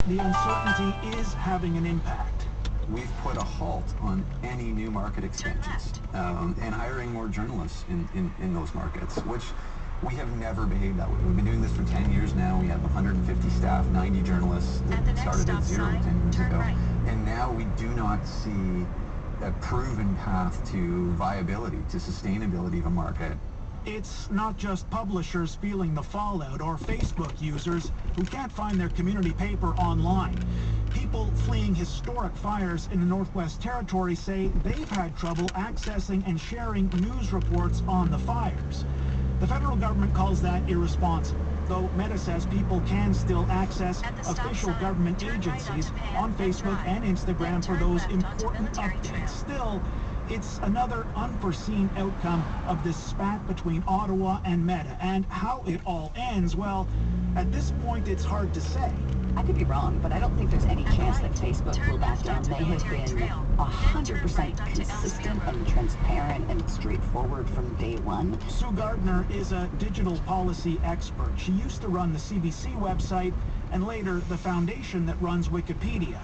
the uncertainty is having an impact. We've put a halt on any new market expansions and hiring more journalists in those markets, which we have never behaved that way. We've been doing this for 10 years now. We have 150 staff, 90 journalists that started at zero 10 years ago. Right. And now we do not see a proven path to viability, to sustainability of a market. It's not just publishers feeling the fallout or Facebook users who can't find their community paper online. People fleeing historic fires in the Northwest Territories say they've had trouble accessing and sharing news reports on the fires. The federal government calls that irresponsible, though Meta says people can still access official government agencies on Facebook and Instagram for those important updates. Still, it's another unforeseen outcome of this spat between Ottawa and Meta, and how it all ends, well, at this point it's hard to say. I could be wrong, but I don't think there's any chance that Facebook will back down. They have been 100% consistent and transparent and straightforward from day one. Sue Gardner is a digital policy expert. She used to run the CBC website and later the foundation that runs Wikipedia.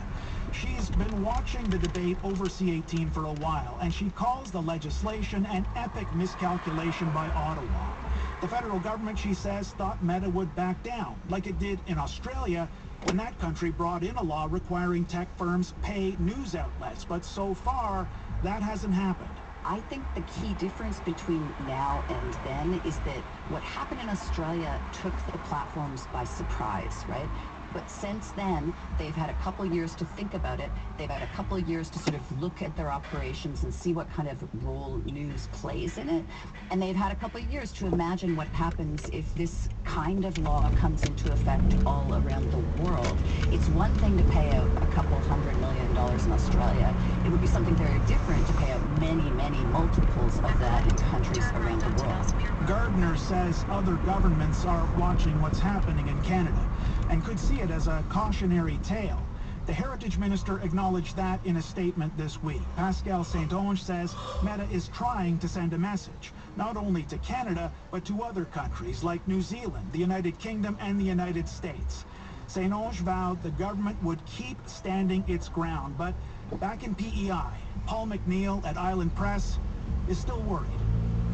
She's been watching the debate over C-18 for a while, and she calls the legislation an epic miscalculation by Ottawa. The federal government, she says, thought Meta would back down, like it did in Australia, when that country brought in a law requiring tech firms pay news outlets. But so far, that hasn't happened. I think the key difference between now and then is that what happened in Australia took the platforms by surprise, right? But since then, they've had a couple years to think about it. They've had a couple of years to sort of look at their operations and see what kind of role news plays in it. And they've had a couple of years to imagine what happens if this kind of law comes into effect all around the world. It's one thing to pay out a couple $100 million in Australia. It would be something very different to pay out many, many multiples of that in countries around the world. Gardner says other governments are watching what's happening in Canada and could see it as a cautionary tale. The Heritage Minister acknowledged that in a statement this week. Pascal Saint-Onge says Meta is trying to send a message, not only to Canada, but to other countries like New Zealand, the United Kingdom, and the United States. Saint-Onge vowed the government would keep standing its ground, but back in PEI, Paul McNeil at Island Press is still worried.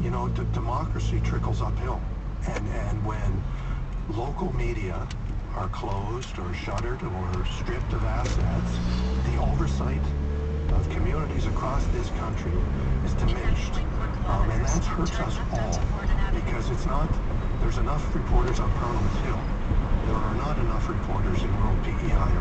You know, democracy trickles uphill, and when local media are closed or shuttered or stripped of assets, the oversight of communities across this country is diminished. And that hurts us all, because there's enough reporters on Parliament Hill. There are not enough reporters in rural PEI.